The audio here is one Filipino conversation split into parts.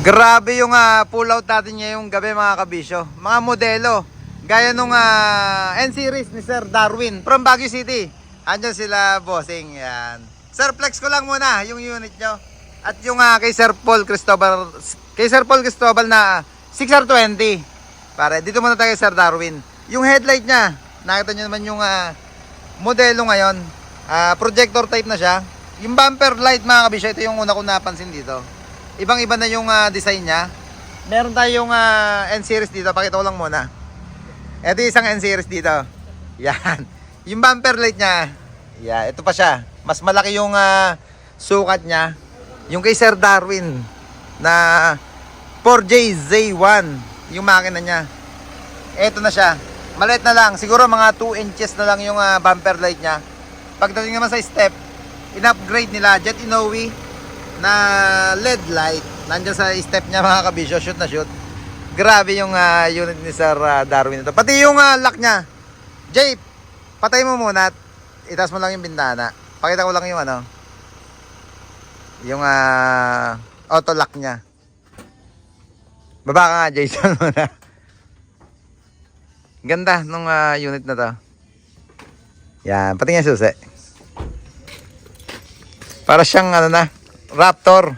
Grabe yung pull out natin ngayong gabi mga kabisyo. Mga modelo. Gaya nung N-Series ni Sir Darwin from Baguio City. Andyan sila bossing. Yan. Sir, flex ko lang muna yung unit nyo. At yung kay Sir Paul Cristobal na 6R20. Pare, dito muna tayo kay Sir Darwin. Yung headlight niya, nakita nyo naman yung modelo ngayon. Projector type na siya. Yung bumper light mga kabisyo, ito yung una ko napansin dito. Ibang-iba na yung design niya. Meron tayong N-Series dito. Pakita ko lang muna. Ito yung isang N-Series dito. Yan. Yung bumper light niya. Yeah, ito pa siya. Mas malaki yung sukat niya. Yung kay Sir Darwin na 4JZ1. Yung makina niya. Ito na siya. Maliit na lang. Siguro mga 2 inches na lang yung bumper light niya. Pagdating naman sa step, in-upgrade nila. Jet Inoue na LED light. Nandiyan sa step niya mga kabisyo. Shoot na shoot. Grabe yung unit ni Sir Darwin ito. Pati yung lock niya. Jay, patay mo muna at itaas mo lang yung bintana. Pakita ko lang yung yung auto lock niya. Baba ka nga, Jason muna. Ganda nung unit na to. Yan, pati nga susi. Para siyang Raptor.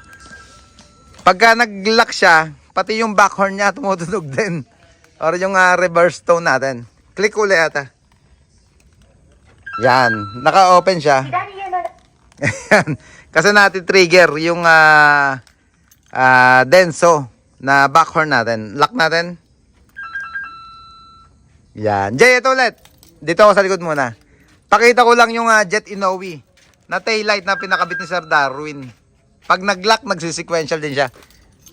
Pagka nag-lock siya, pati yung backhorn niya tumutunog din. Or yung reverse tone natin. Click uli ata. Yan, naka-open siya. Yan. Kasi natin trigger yung Denso na backhorn natin. Lock natin. Yan. Jay, ito ulit. Dito ako sa likod muna. Pakita ko lang yung Jet Inoue na taillight na pinakabit ni Sir Darwin. Pag nag-lock, nagsisequential din siya.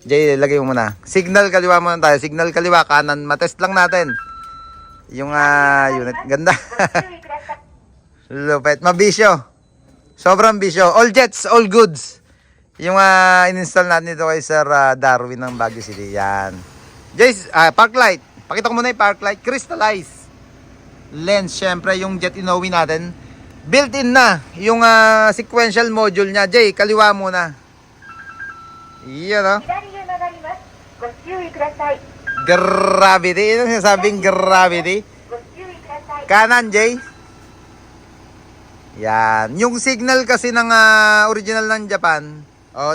Jay, lagay mo muna. Signal kaliwa muna tayo. Signal kaliwa, kanan. Matest lang natin. Yung unit. Ganda. Lupet. Mabisyo. Sobrang bisyo. All jets, all goods. Yung in-install natin dito kay Sir Darwin ng Baguio City. Yan. Jay, park light. Pakita ko muna yung park light. Crystallize. Lens, syempre, yung Jet Inoue natin. Built-in na yung sequential module niya. Jay, kaliwa muna. Yan, Gravity. Ito sinasabing gravity. Kanan, Jay. Yan. Yung signal kasi ng original ng Japan,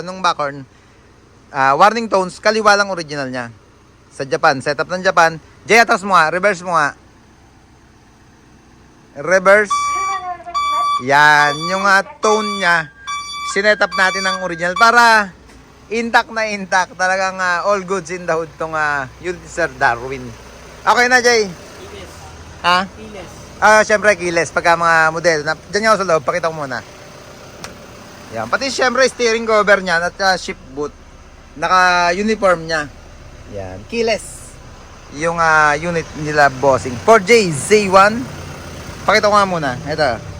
nung backhorn, warning tones, kaliwa lang original niya. Sa Japan, setup ng Japan. Jay, atras mo nga. Reverse mo nga. Reverse. Yan, yung tone niya, sinetup natin ng original para intact na intact. Talagang all goods in the hood tong unit Sir Darwin. Okay na, Jay? Keyless. Ha? Keyless. Syempre keyless pagka mga model. Diyan ako sa loob, pakita ko muna. Yan, pati syempre steering cover niya at shift boot. Naka-uniform niya. Yan, keyless. Yung unit nila bossing. 4JZ1. Pakita ko nga muna. Ito.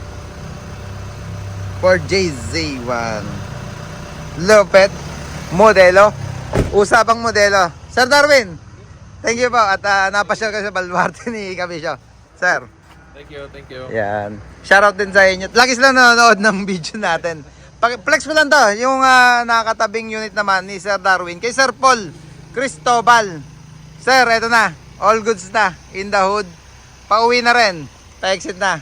4JZ1. Lopet. Modelo. Usapang modelo. Sir Darwin, thank you po. At napasyal ka sa Baluarte ni Kabisyo. Sir. Thank you, thank you. Yan. Shoutout din sa inyo. Lagi sila nanonood ng video natin. Flex mo lang to. Yung nakakatabing unit naman ni Sir Darwin. Kay Sir Paul Cristobal. Sir, eto na. All goods na. In the hood. Pauwi na rin. Pa-exit na.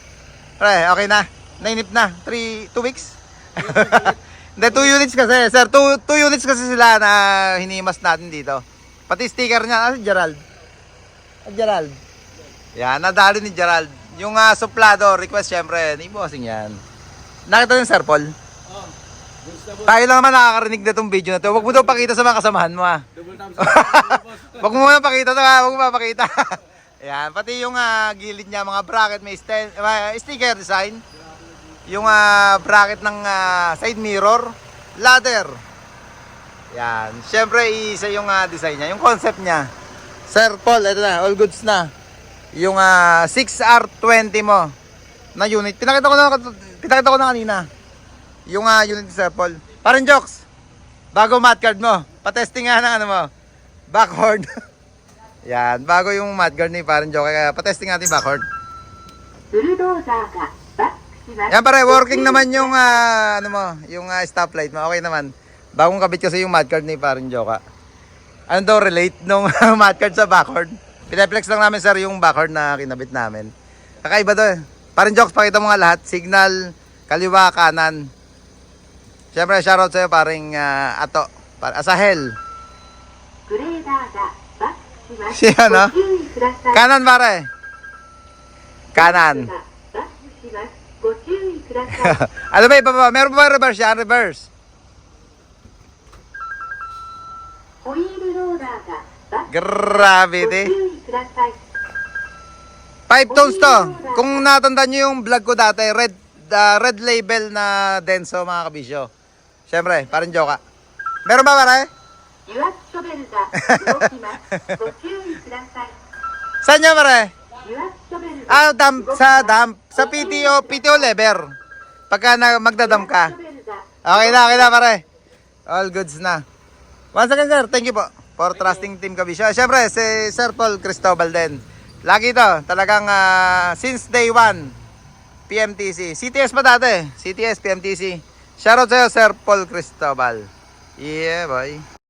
Pre, okay na. Nainip na. 2 weeks? Hindi, 2 units kasi. Sir, 2 units kasi sila na hinimas natin dito. Pati sticker niya. Si Gerald. Gerald. Yan, nadali ni Gerald. Yung suplado, request syempre. Ni bossing yan. Nakita yung Sir Paul? Oh, Tayo lang naman nakakarinig na itong video na to. Huwag mo daw pakita sa mga kasamahan mo double thumbs Huwag mo muna pakita to Huwag mo papakita. Yan, pati yung gilid niya, mga bracket, may sticker design. Yung bracket ng side mirror, ladder. Yan, syempre isa yung design niya, yung concept niya. Sir Paul, ito na, all goods na. Yung 6R20 mo na unit. Pinakita ko na kanina. Yung unit ni Sir Paul. Parang jokes. Bago mat card mo. Patesting nga ng mo. Backhorn. Yan, bago yung mat card ni parang joke. Kaya patesting natin backhorn. Yan pare, working naman yung yung stoplight mo. Okay naman. Bagong kabit kasi yung mat card ni parang joke. ano daw relate nung mat card sa backhord. Pinaplex lang namin sir yung backhord na kinabit namin. Kakaiba to eh. Parang jokes, pakita mo nga lahat. Signal, kaliwa, kanan. Siyempre, shoutout sa'yo paring Ato. Asahel. Siya no? Kanan pare. Kanan. Ano ba iba pa? Meron pa ba reverse yan? Reverse. Grabe te. 5 tones to. Kung natandaan nyo yung vlog ko dati, red label na Denso mga kabisyo. Siyempre, parang joke. Meron ba pare? Saan nyo pare? Sa PTO lever. Pagka magdadam ka. Okay na pare. All goods na. Once again sir, thank you po for trusting Team Kabisyo. Siyempre, si Sir Paul Cristobal din. Lagi to, talagang since day 1, PMTC. CTS pa dati, CTS, PMTC. Shoutout sa'yo, Sir Paul Cristobal. Yeah, boy.